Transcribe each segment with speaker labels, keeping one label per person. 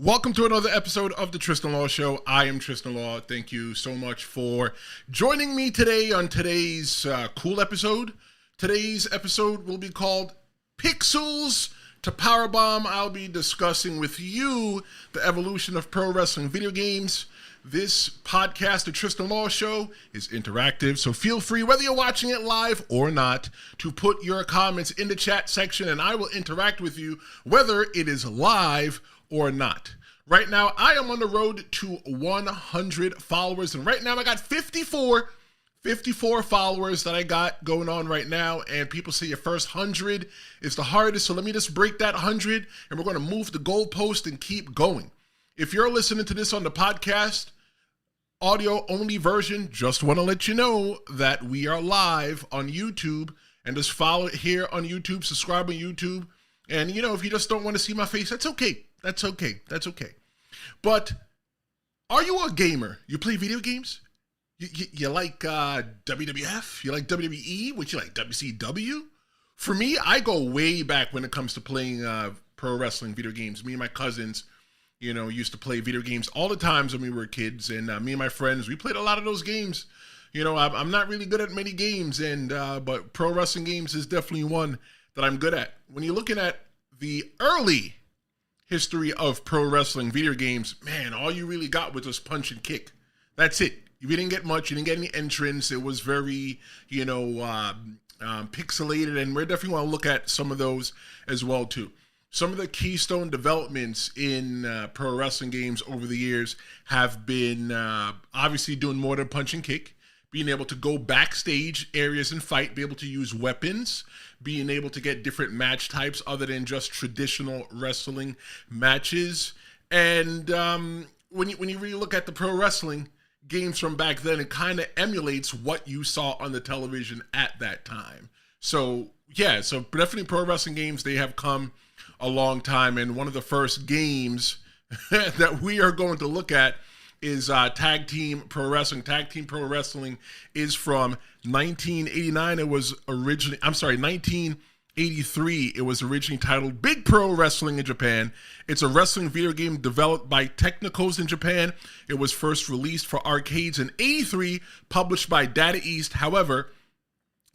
Speaker 1: Welcome to another episode of the Tristen Law Show. I am Tristen Law. Thank you so much for joining me today on today's cool episode. Today's episode will be called Pixels to Powerbomb. I'll be discussing with you the evolution of pro wrestling video games. This podcast, the Tristen Law Show, is interactive, so feel free, whether you're watching it live or not, to put your comments in the chat section, and I will interact with you, whether it is live or not. Right now, I am on the road to 100 followers, and right now I got 54 followers that I got going on right now, and people say your first 100 is the hardest, so let me just break that 100, and we're going to move the goalpost and keep going. If you're listening to this on the podcast, audio-only version, just want to let you know that we are live on YouTube, and just follow it here on YouTube, subscribe on YouTube, and, you know, if you just don't want to see my face, that's okay. That's okay. But are you a gamer? You play video games? You like WWF? You like WWE? What you like, WCW? For me, I go way back when it comes to playing pro wrestling video games. Me and my cousins, you know, used to play video games all the times when we were kids. And me and my friends, we played a lot of those games. You know, I'm not really good at many games, but pro wrestling games is definitely one that I'm good at. When you're looking at the early history of pro wrestling video games, man, all you really got was just punch and kick. That's it. You didn't get much. You didn't get any entrance. It was very, pixelated, and we're definitely want to look at some of those as well, too. Some of the keystone developments in pro wrestling games over the years have been obviously doing more than punch and kick, being able to go backstage areas and fight, be able to use weapons, being able to get different match types other than just traditional wrestling matches. And when you really look at the pro wrestling games from back then, it kind of emulates what you saw on the television at that time. So yeah, so definitely pro wrestling games, they have come a long time. And one of the first games that we are going to look at is Tag Team Pro Wrestling. Tag Team Pro Wrestling is from 1989. It was originally, 1983. It was originally titled Big Pro Wrestling in Japan. It's a wrestling video game developed by Technicals in Japan. It was first released for arcades in 83, published by Data East. However,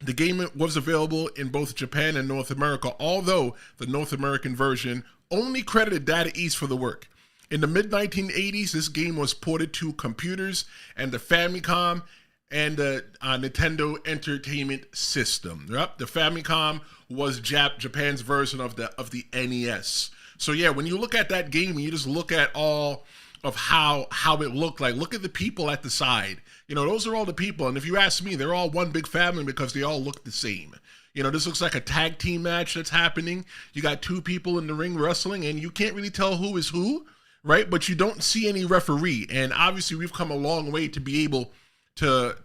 Speaker 1: the game was available in both Japan and North America, although the North American version only credited Data East for the work. In the mid-1980s, this game was ported to computers and the Famicom and the Nintendo Entertainment System. Yep, the Famicom was Japan's version of the NES. So yeah, when you look at that game and you just look at all of how it looked like, look at the people at the side. You know, those are all the people. And if you ask me, they're all one big family because they all look the same. You know, this looks like a tag team match that's happening. You got two people in the ring wrestling and you can't really tell who is who. Right, but you don't see any referee, and obviously we've come a long way to be able to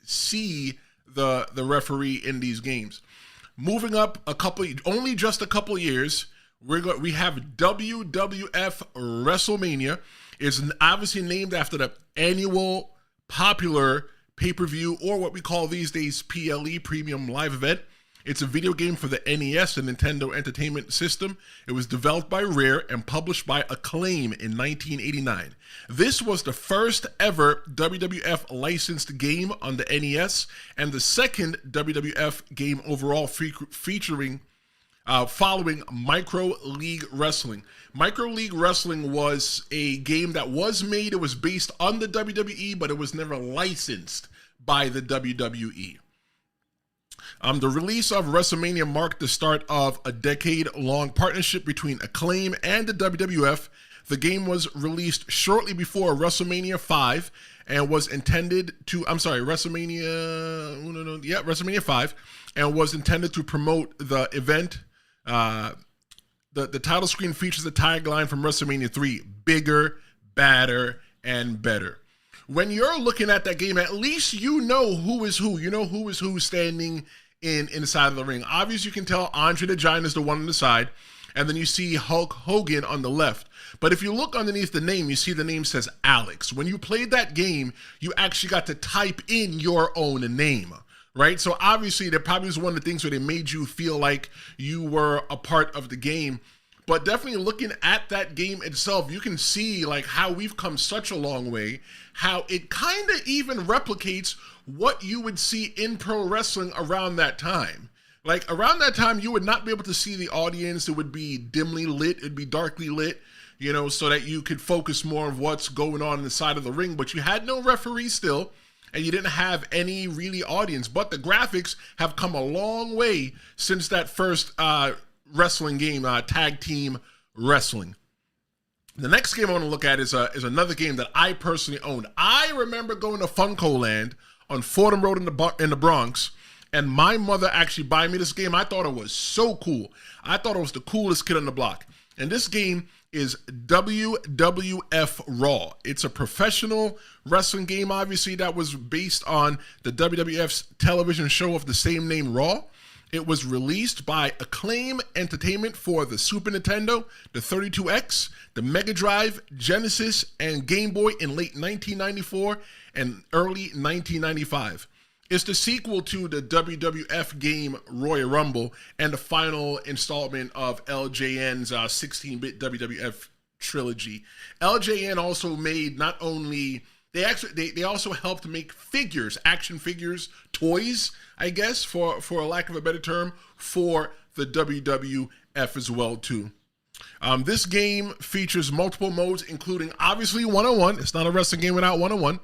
Speaker 1: see the referee in these games. Moving up just a couple years, we have WWF WrestleMania. It's obviously named after the annual popular pay-per-view, or what we call these days PLE, Premium Live Event. It's a video game for the NES, the Nintendo Entertainment System. It was developed by Rare and published by Acclaim in 1989. This was the first ever WWF licensed game on the NES and the second WWF game overall featuring following Micro League Wrestling. Micro League Wrestling was a game that was made. It was based on the WWE, but it was never licensed by the WWE. The release of WrestleMania marked the start of a decade-long partnership between Acclaim and the WWF. The game was released shortly before WrestleMania 5 and was intended to, WrestleMania 5, and was intended to promote the event. The title screen features the tagline from WrestleMania 3, bigger, badder, and better. When you're looking at that game, at least you know who is who. You know who is who standing inside of the ring. Obviously, you can tell Andre the Giant is the one on the side, and then you see Hulk Hogan on the left. But if you look underneath the name, you see the name says Alex. When you played that game, you actually got to type in your own name, right? So obviously, that probably was one of the things where they made you feel like you were a part of the game. But definitely looking at that game itself, you can see like how we've come such a long way, how it kind of even replicates what you would see in pro wrestling around that time. Like around that time, you would not be able to see the audience. It would be dimly lit. It'd be darkly lit, you know, so that you could focus more of what's going on the side of the ring. But you had no referee still, and you didn't have any really audience. But the graphics have come a long way since that first wrestling game, tag team wrestling. The next game I want to look at is another game that I personally owned. I remember going to Funko Land on Fordham Road in the Bronx, and my mother actually buying me this game. I thought it was so cool. I thought it was the coolest kid on the block. And this game is WWF Raw. It's a professional wrestling game, obviously, that was based on the WWF's television show of the same name, Raw. It was released by Acclaim Entertainment for the Super Nintendo, the 32X, the Mega Drive, Genesis, and Game Boy in late 1994 and early 1995. It's the sequel to the WWF game Royal Rumble and the final installment of LJN's 16-bit WWF trilogy. LJN also made not only they also helped make figures, action figures, toys, I guess, for a lack of a better term, for the WWF as well too. This game features multiple modes, including obviously one-on-one. It's not a wrestling game without one-on-one.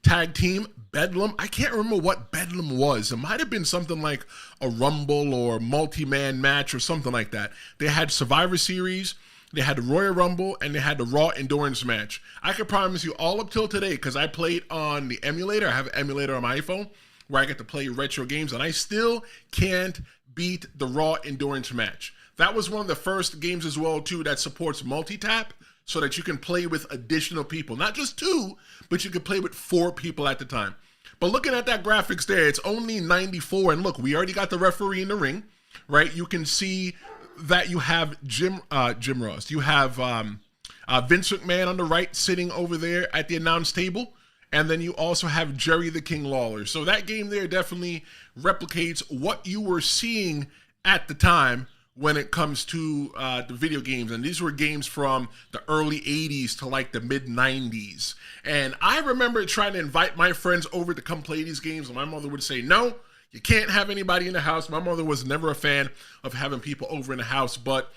Speaker 1: Tag team, Bedlam. I can't remember what Bedlam was. It might have been something like a Rumble or multi-man match or something like that. They had Survivor Series, they had the Royal Rumble, and they had the Raw Endurance match. I can promise you all up till today, because I played on the emulator. I have an emulator on my iPhone where I get to play retro games, and I still can't beat the Raw Endurance match. That was one of the first games as well too that supports multi-tap, so that you can play with additional people. Not just two, but you can play with 4 people at the time. But looking at that graphics there, it's only 94. And look, we already got the referee in the ring, right? You can see that you have Jim Ross. You have Vince McMahon on the right sitting over there at the announce table. And then you also have Jerry the King Lawler. So that game there definitely replicates what you were seeing at the time when it comes to the video games. And these were games from the early 80s to like the mid 90s. And I remember trying to invite my friends over to come play these games, and my mother would say, no, you can't have anybody in the house. My mother was never a fan of having people over in the house. But,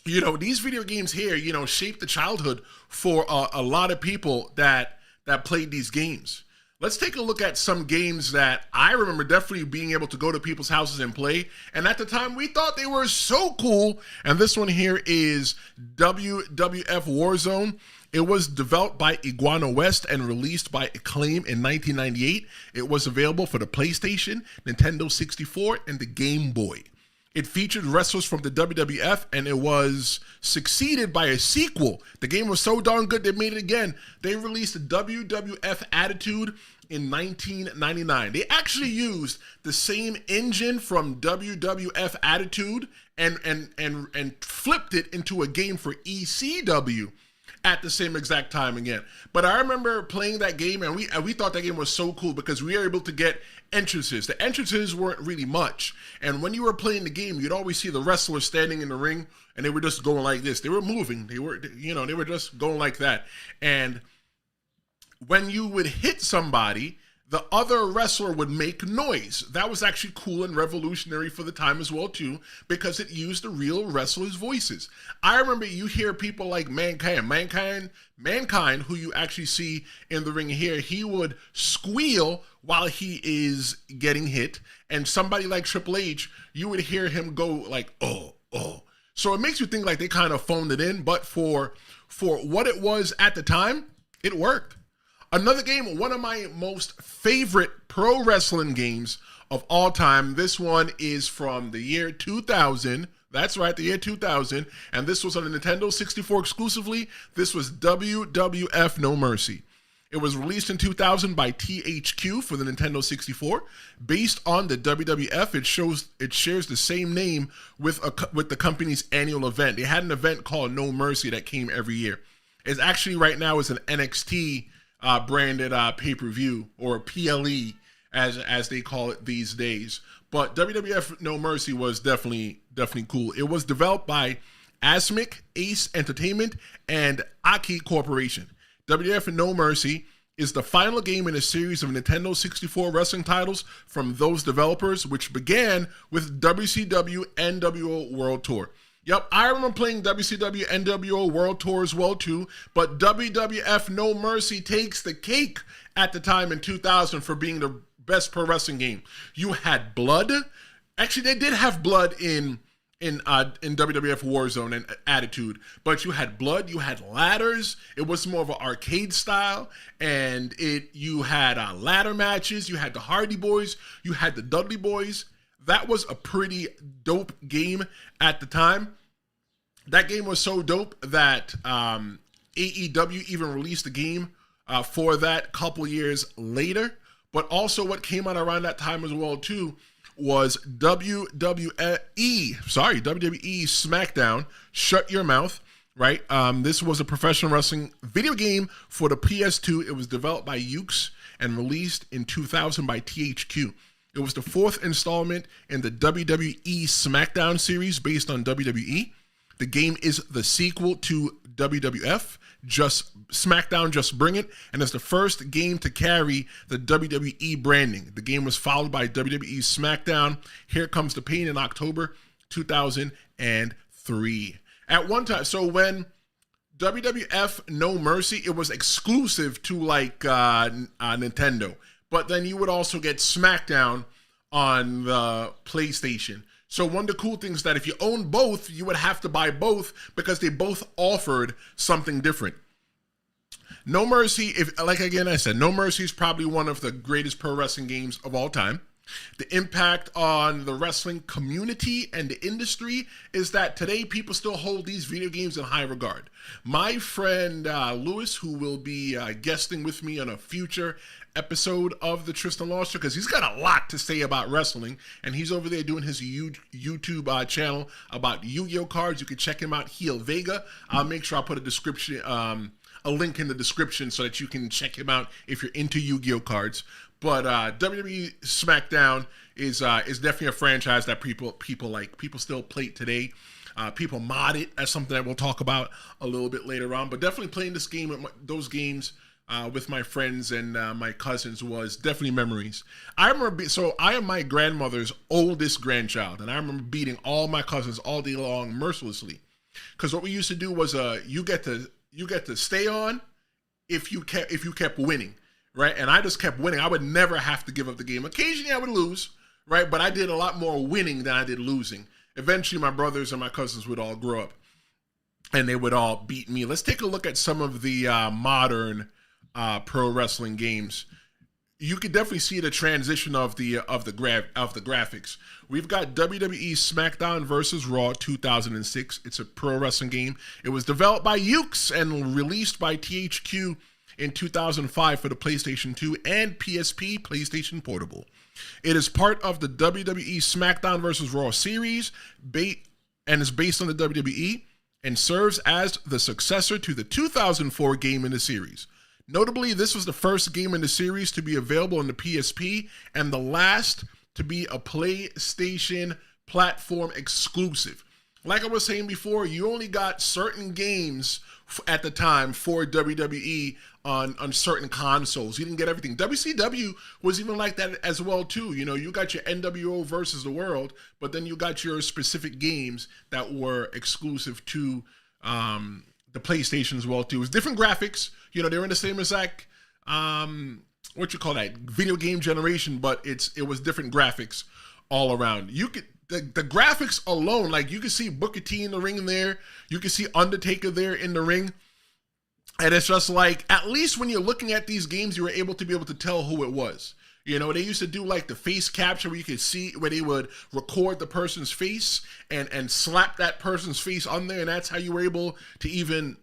Speaker 1: you know, these video games here, you know, shaped the childhood for a lot of people that played these games. Let's take a look at some games that I remember definitely being able to go to people's houses and play. And at the time, we thought they were so cool. And this one here is WWF Warzone. It was developed by Iguana West and released by Acclaim in 1998. It was available for the PlayStation, Nintendo 64, and the Game Boy. It featured wrestlers from the WWF, and it was succeeded by a sequel. The game was so darn good, they made it again. They released WWF Attitude in 1999. They actually used the same engine from WWF Attitude and flipped it into a game for ECW at the same exact time again. But I remember playing that game, and we thought that game was so cool because we were able to get entrances. The entrances weren't really much. And when you were playing the game, you'd always see the wrestlers standing in the ring, and they were just going like this. They were moving. They were just going like that. And when you would hit somebody, the other wrestler would make noise. That was actually cool and revolutionary for the time as well too, because it used the real wrestlers' voices. I remember you hear people like Mankind, who you actually see in the ring here, he would squeal while he is getting hit. And somebody like Triple H, you would hear him go like, oh. So it makes you think like they kind of phoned it in, but for what it was at the time, it worked. Another game, one of my most favorite pro wrestling games of all time. This one is from the year 2000. That's right, the year 2000. And this was on the Nintendo 64 exclusively. This was WWF No Mercy. It was released in 2000 by THQ for the Nintendo 64. Based on the WWF, it shares the same name with the company's annual event. They had an event called No Mercy that came every year. It's actually right now is an NXT branded pay-per-view, or PLE as they call it these days. But WWF No Mercy was definitely cool. It was developed by Asmic, Ace Entertainment, and Aki Corporation. WWF No Mercy is the final game in a series of Nintendo 64 wrestling titles from those developers, which began with WCW NWO World Tour. Yep, I remember playing WCW NWO World Tour as well too, but WWF No Mercy takes the cake at the time in 2000 for being the best pro wrestling game. You had blood. Actually, they did have blood in WWF Warzone and Attitude, but you had blood, you had ladders. It was more of an arcade style, and you had ladder matches. You had the Hardy Boys, you had the Dudley Boys. That was a pretty dope game at the time. That game was so dope that AEW even released a game for that couple years later. But also what came out around that time as well too was WWE SmackDown, Shut Your Mouth, right? This was a professional wrestling video game for the PS2. It was developed by Ukes and released in 2000 by THQ. It was the fourth installment in the WWE SmackDown series based on WWE. The game is the sequel to WWF, SmackDown Just Bring It, and it's the first game to carry the WWE branding. The game was followed by WWE SmackDown Here Comes the Pain in October 2003. At one time, so when WWF No Mercy, it was exclusive to like Nintendo, but then you would also get SmackDown on the PlayStation. So one of the cool things that if you own both, you would have to buy both because they both offered something different. No Mercy, like again I said, No Mercy is probably one of the greatest pro wrestling games of all time. The impact on the wrestling community and the industry is that today people still hold these video games in high regard. My friend Lewis, who will be guesting with me on a future episode of the Tristen Law Show, because he's got a lot to say about wrestling, and he's over there doing his YouTube channel about Yu-Gi-Oh cards. You can check him out, Heel Vega. I'll make sure I put a link in the description so that you can check him out if you're into Yu-Gi-Oh cards. But WWE SmackDown is definitely a franchise that people like. People still play it today. People mod it as something that we'll talk about a little bit later on. But definitely playing this game, those games with my friends and my cousins was definitely memories. I remember, so I am my grandmother's oldest grandchild, and I remember beating all my cousins all day long mercilessly. Because what we used to do was you get to stay on if you kept winning. Right, and I just kept winning. I would never have to give up the game. Occasionally I would lose, right, but I did a lot more winning than I did losing. Eventually my brothers and my cousins would all grow up and they would all beat me. Let's take a look at some of the modern pro wrestling games. You could definitely see the transition of the graphics. We've got WWE SmackDown vs. Raw 2006. It's a pro wrestling game. It was developed by Ukes and released by THQ in 2005 for the PlayStation 2 and PSP PlayStation Portable. It is part of the WWE SmackDown vs. Raw series and is based on the WWE and serves as the successor to the 2004 game in the series. Notably, this was the first game in the series to be available on the PSP and the last to be a PlayStation platform exclusive. Like I was saying before, you only got certain games at the time for WWE on certain consoles. You didn't get everything. WCW was even like that as well too. You know, you got your NWO versus the world, but then you got your specific games that were exclusive to the PlayStation as well too. It was different graphics. You know, they were in the same exact video game generation, but it was different graphics all around. You could the graphics alone, like you can see Booker T in the ring there, you can see Undertaker there in the ring, and it's just like, at least when you're looking at these games, you were able to tell who it was. You know, they used to do like the face capture where you could see, where they would record the person's face and slap that person's face on there, and that's how you were able to even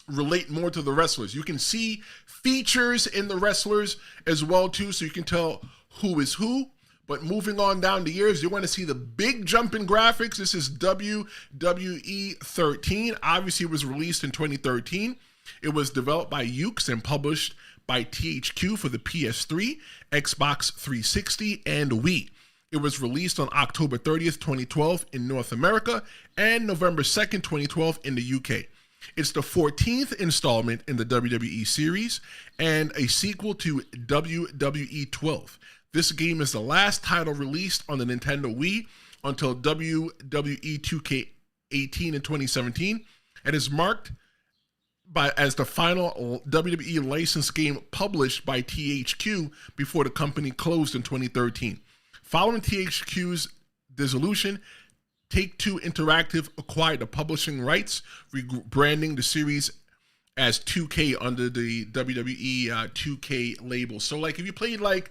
Speaker 1: relate more to the wrestlers. You can see features in the wrestlers as well too, so you can tell who is who. But moving on down the years, you want to see the big jump in graphics. This is WWE 13. Obviously, it was released in 2013. It was developed by Ukes and published by THQ for the PS3, Xbox 360, and Wii. It was released on October 30th, 2012 in North America and November 2nd, 2012 in the UK. It's the 14th installment in the WWE series and a sequel to WWE 12. This game is the last title released on the Nintendo Wii until WWE 2K18 in 2017 and is marked as the final WWE licensed game published by THQ before the company closed in 2013. Following THQ's dissolution, Take-Two Interactive acquired the publishing rights, rebranding the series as 2K under the WWE 2K label. So, like, if you played, like,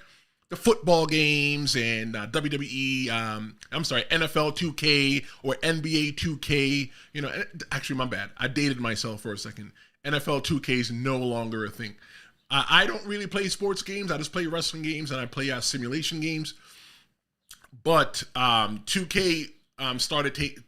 Speaker 1: the football games and NFL 2K or NBA 2K, you know, actually, my bad. I dated myself for a second. NFL 2K is no longer a thing. I don't really play sports games. I just play wrestling games and I play simulation games. But 2K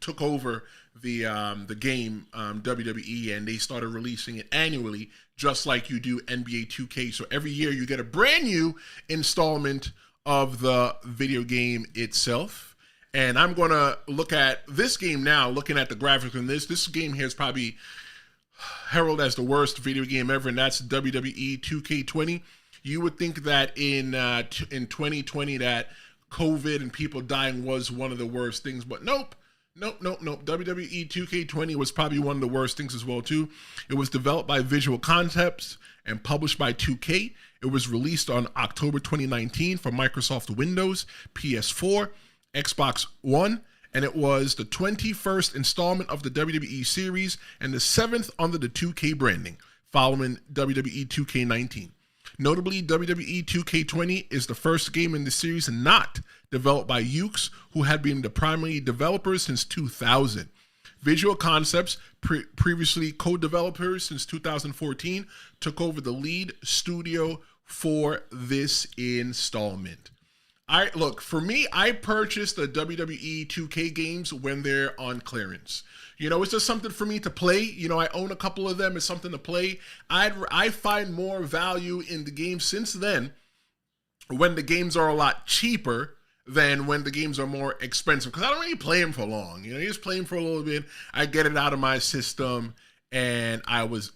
Speaker 1: took over the game WWE, and they started releasing it annually, just like you do NBA 2K. So every year you get a brand new installment of the video game itself. And I'm going to look at this game now, looking at the graphics in this. This game here is probably heralded as the worst video game ever, and that's WWE 2K20. You would think that in 2020 that COVID and people dying was one of the worst things, but nope. WWE 2K20 was probably one of the worst things as well too. It was developed by Visual Concepts and published by 2K. It was released on October 2019 for Microsoft Windows, PS4, Xbox One, and it was the 21st installment of the WWE series and the 7th under the 2K branding, following WWE 2K19. Notably, WWE 2K20 is the first game in the series not developed by Yuke's, who had been the primary developers since 2000. Visual Concepts, previously co-developers since 2014, took over the lead studio for this installment. For me, I purchased the WWE 2K games when they're on clearance. You know, it's just something for me to play. You know, I own a couple of them. It's something to play. I find more value in the game since then when the games are a lot cheaper than when the games are more expensive. Because I don't really play them for long. You know, you just play them for a little bit. I get it out of my system, and I was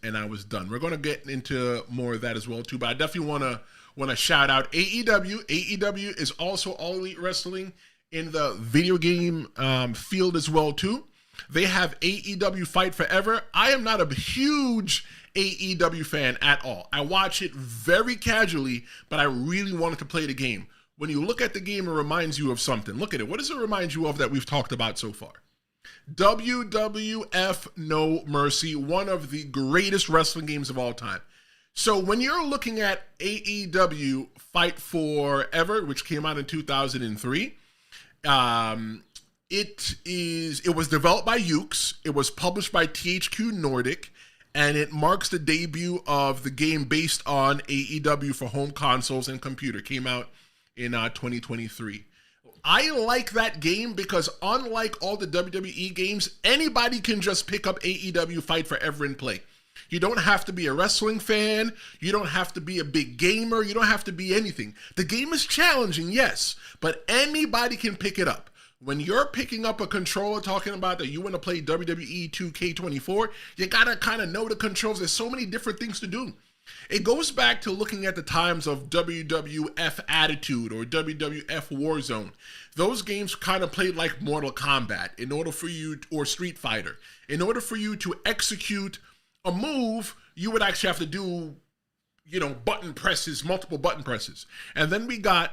Speaker 1: done. We're going to get into more of that as well too. But I definitely want to shout out AEW. AEW is also All Elite Wrestling in the video game field as well too. They have AEW Fight Forever. I am not a huge AEW fan at all. I watch it very casually, but I really wanted to play the game. When you look at the game, it reminds you of something. Look at it. What does it remind you of that we've talked about so far? WWF No Mercy, one of the greatest wrestling games of all time. So when you're looking at AEW Fight Forever, which came out in 2003, it was developed by Yuke's, it was published by THQ Nordic, and it marks the debut of the game based on AEW for home consoles and computer. Came out in 2023. I like that game because unlike all the WWE games, anybody can just pick up AEW Fight Forever and play. You don't have to be a wrestling fan. You don't have to be a big gamer. You don't have to be anything. The game is challenging, yes, but anybody can pick it up. When you're picking up a controller talking about that you want to play WWE 2K24, you got to kind of know the controls. There's so many different things to do. It goes back to looking at the times of WWF Attitude or WWF Warzone. Those games kind of played like Mortal Kombat in order for you, or Street Fighter. In order for you to execute a move, you would actually have to do, button presses, multiple button presses. And then we got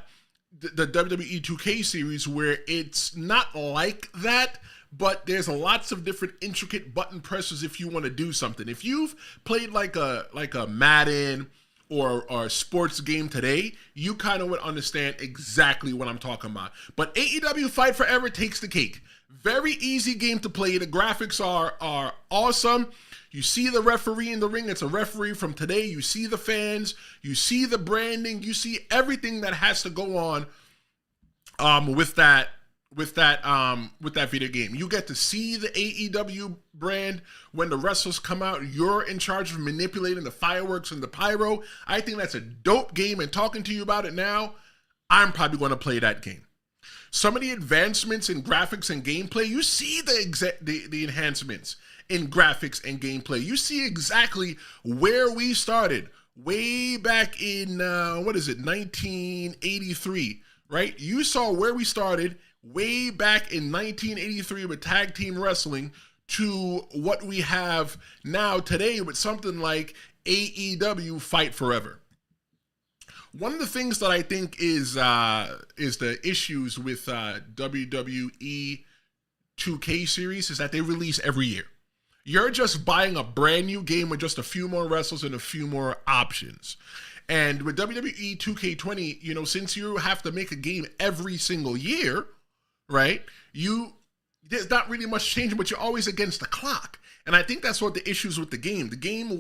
Speaker 1: the WWE 2K series where it's not like that, but there's lots of different intricate button presses if you want to do something. If you've played like a Madden or a sports game today, you kind of would understand exactly what I'm talking about. But AEW Fight Forever takes the cake. Very easy game to play. The graphics are awesome. You see the referee in the ring. It's a referee from today. You see the fans. You see the branding. You see everything that has to go on with that video game. You get to see the AEW brand when the wrestlers come out. You're in charge of manipulating the fireworks and the pyro. I think that's a dope game, and talking to you about it now, I'm probably going to play that game. Some of the advancements in graphics and gameplay, you see the enhancements in graphics and gameplay. You see exactly where we started way back in, 1983, right? You saw where we started way back in 1983 with tag team wrestling to what we have now today with something like AEW Fight Forever. One of the things that I think is the issues with WWE 2K series is that they release every year. You're just buying a brand new game with just a few more wrestlers and a few more options. And with WWE 2K20, since you have to make a game every single year, right? There's not really much changing, but you're always against the clock. And I think that's what the issues with the game. The game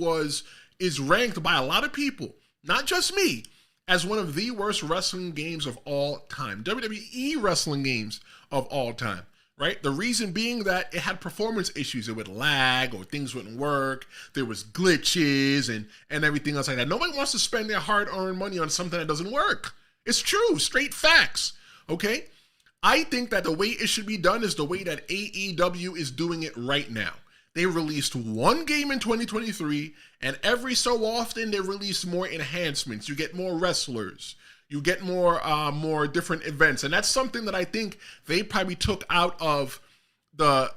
Speaker 1: is ranked by a lot of people, not just me, as one of the worst wrestling games of all time. WWE wrestling games of all time, right? The reason being that it had performance issues. It would lag or things wouldn't work. There was glitches and everything else like that. Nobody wants to spend their hard-earned money on something that doesn't work. It's true, straight facts, okay? I think that the way it should be done is the way that AEW is doing it right now. They released one game in 2023, and every so often they release more enhancements. You get more wrestlers. You get more different events. And that's something that I think they probably took out of the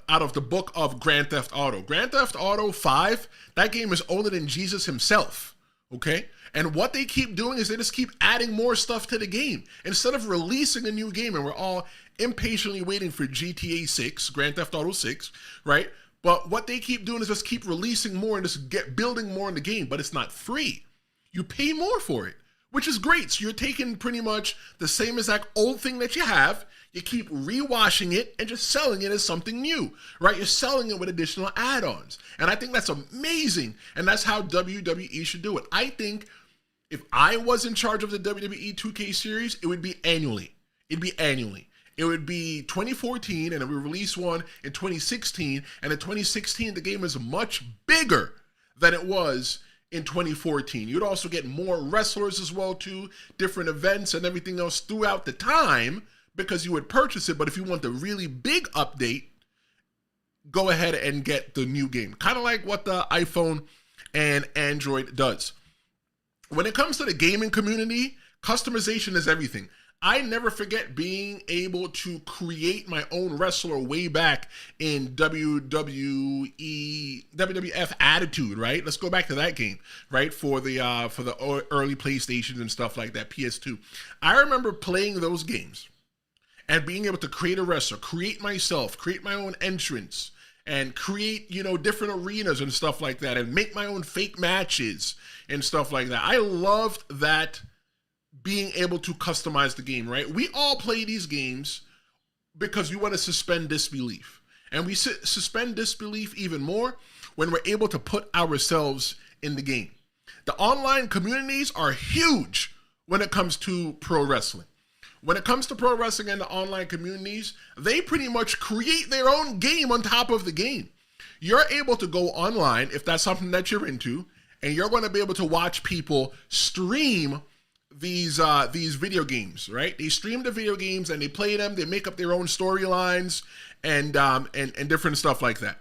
Speaker 1: book of Grand Theft Auto. Grand Theft Auto 5, that game is older than Jesus himself, okay? And what they keep doing is they just keep adding more stuff to the game. Instead of releasing a new game, and we're all impatiently waiting for GTA 6, Grand Theft Auto 6, right? But what they keep doing is just keep releasing more and just building more in the game, but it's not free. You pay more for it, which is great. So you're taking pretty much the same exact old thing that you have, you keep rewashing it and just selling it as something new, right? You're selling it with additional add-ons. And I think that's amazing. And that's how WWE should do it. I think if I was in charge of the WWE 2K series, it would be annually. It'd be annually. It would be 2014, and then we release one in 2016. And in 2016, the game is much bigger than it was in 2014. You'd also get more wrestlers as well, too, different events and everything else throughout the time because you would purchase it. But if you want the really big update, go ahead and get the new game. Kind of like what the iPhone and Android does. When it comes to the gaming community, customization is everything. I never forget being able to create my own wrestler way back in WWF Attitude, right? Let's go back to that game, right? For the early PlayStations and stuff like that, PS2. I remember playing those games and being able to create a wrestler, create myself, create my own entrance, and create, different arenas and stuff like that, and make my own fake matches and stuff like that. I loved that, being able to customize the game, right? We all play these games because we want to suspend disbelief. And we suspend disbelief even more when we're able to put ourselves in the game. The online communities are huge when it comes to pro wrestling. When it comes to pro wrestling and the online communities, they pretty much create their own game on top of the game. You're able to go online, if that's something that you're into, and you're going to be able to watch people stream these video games, right? They stream the video games and they play them. They make up their own storylines and different stuff like that.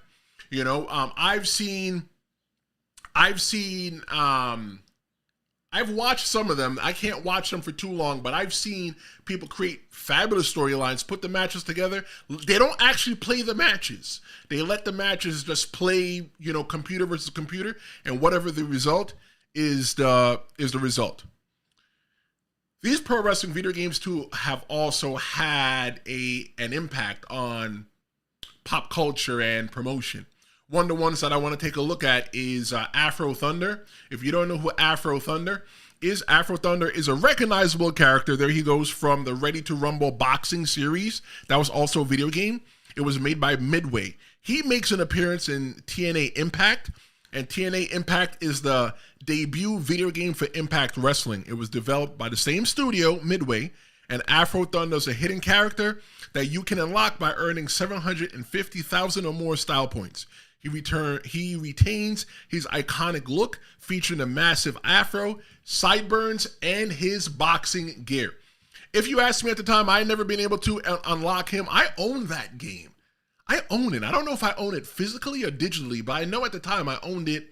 Speaker 1: I've watched some of them. I can't watch them for too long, but I've seen people create fabulous storylines, put the matches together. They don't actually play the matches. They let the matches just play, computer versus computer, and whatever the result is the result. These pro wrestling video games, too, have also had an impact on pop culture and promotion. One of the ones that I want to take a look at is Afro Thunder. If you don't know who Afro Thunder is a recognizable character. There he goes from the Ready to Rumble boxing series. That was also a video game. It was made by Midway. He makes an appearance in TNA Impact. And TNA Impact is the debut video game for Impact Wrestling. It was developed by the same studio, Midway, and Afro Thunder is a hidden character that you can unlock by earning 750,000 or more style points. He retains his iconic look, featuring a massive afro, sideburns, and his boxing gear. If you asked me at the time, I had never been able to unlock him. I own that game. I own it. I don't know if I own it physically or digitally, but I know at the time I owned it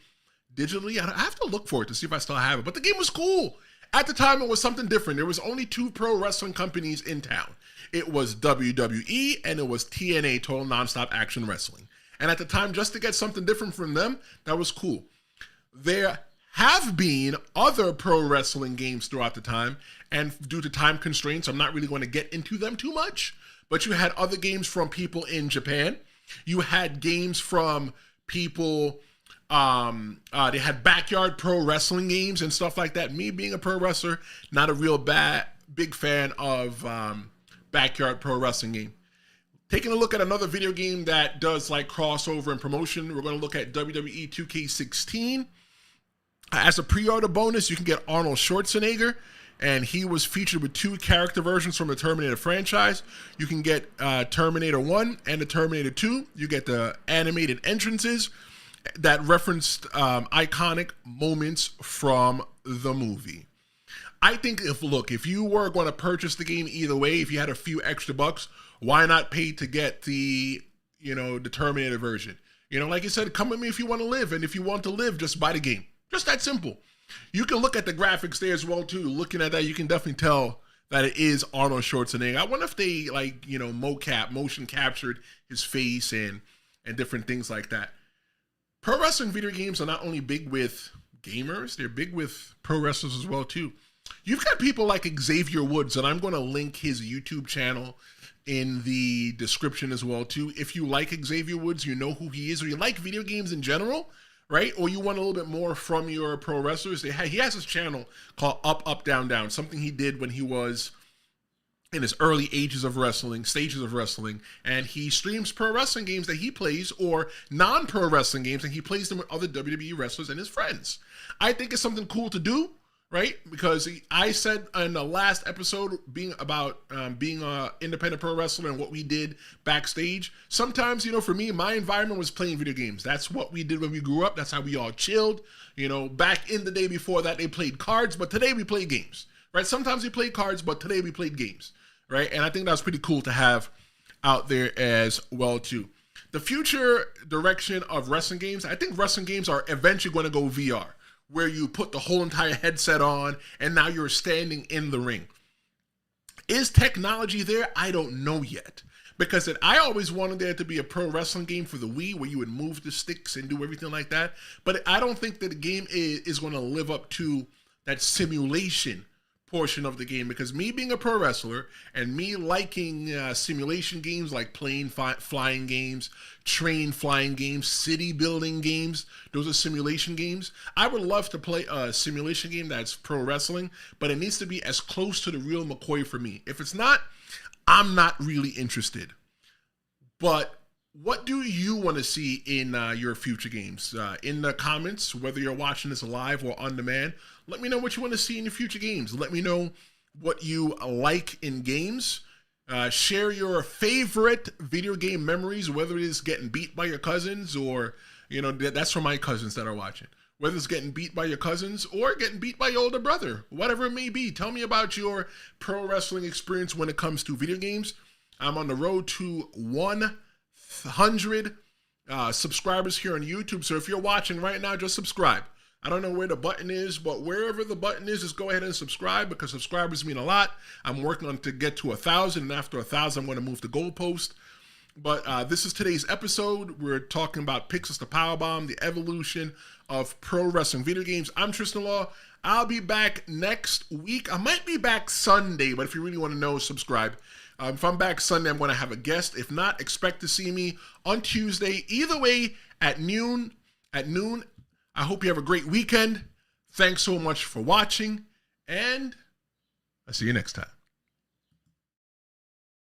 Speaker 1: digitally. I have to look for it to see if I still have it. But the game was cool. At the time, it was something different. There was only 2 pro wrestling companies in town. It was WWE and it was TNA, Total Nonstop Action Wrestling. And at the time, just to get something different from them, that was cool. There have been other pro wrestling games throughout the time, and due to time constraints, I'm not really going to get into them too much. But you had other games from people in Japan. You had games from people, they had backyard pro wrestling games and stuff like that. Me being a pro wrestler, not a real big fan of backyard pro wrestling game. Taking a look at another video game that does like crossover and promotion, we're going to look at WWE 2K16. As a pre-order bonus, you can get Arnold Schwarzenegger, and he was featured with 2 character versions from the Terminator franchise. You can get Terminator 1 and the Terminator 2. You get the animated entrances that referenced iconic moments from the movie. I think if you were going to purchase the game either way, if you had a few extra bucks, why not pay to get the Terminator version? Like you said, come with me if you want to live, and if you want to live, just buy the game. Just that simple. You can look at the graphics there as well too. Looking at that, you can definitely tell that it is Arnold Schwarzenegger. I wonder if they motion captured his face and different things like that. Pro wrestling video games are not only big with gamers, they're big with pro wrestlers as well too. You've got people like Xavier Woods, and I'm going to link his YouTube channel in the description as well too. If you like Xavier Woods, you know who he is, or you like video games in general, right? Or you want a little bit more from your pro wrestlers. He has his channel called UpUpDownDown, something he did when he was in his early stages of wrestling, and he streams pro wrestling games that he plays, or non-pro wrestling games, and he plays them with other WWE wrestlers and his friends. I think it's something cool to do, right? Because I said in the last episode, being an independent pro wrestler and what we did backstage, sometimes, for me, my environment was playing video games. That's what we did when we grew up. That's how we all chilled. Back in the day before that, they played cards, but today we play games, right? Sometimes we play cards, but today we played games, right? And I think that's pretty cool to have out there as well, too. The future direction of wrestling games, I think wrestling games are eventually going to go VR, where you put the whole entire headset on and now you're standing in the ring. Is technology there? I don't know yet. Because I always wanted there to be a pro wrestling game for the Wii where you would move the sticks and do everything like that. But I don't think that the game is going to live up to that simulation portion of the game, because me being a pro wrestler and me liking simulation games like plane flying games, train flying games, city building games, those are simulation games. I would love to play a simulation game that's pro wrestling, but it needs to be as close to the real McCoy for me. If it's not, I'm not really interested. But what do you want to see in your future games? In the comments, whether you're watching this live or on demand, let me know what you want to see in your future games. Let me know what you like in games. Share your favorite video game memories, whether it is getting beat by your cousins or, that's for my cousins that are watching. Whether it's getting beat by your cousins or getting beat by your older brother, whatever it may be. Tell me about your pro wrestling experience when it comes to video games. I'm on the road to 100 subscribers here on YouTube. So if you're watching right now, just subscribe. I don't know where the button is, but wherever the button is, just go ahead and subscribe, because subscribers mean a lot. I'm working on to get to 1,000, and after 1,000, I'm going to move the goalpost. But this is today's episode. We're talking about Pixels to Powerbomb, the evolution of pro wrestling video games. I'm Tristen Law. I'll be back next week. I might be back Sunday, but if you really want to know, subscribe. If I'm back Sunday, I'm going to have a guest. If not, expect to see me on Tuesday. Either way, at noon. I hope you have a great weekend. Thanks so much for watching, and I'll see you next time.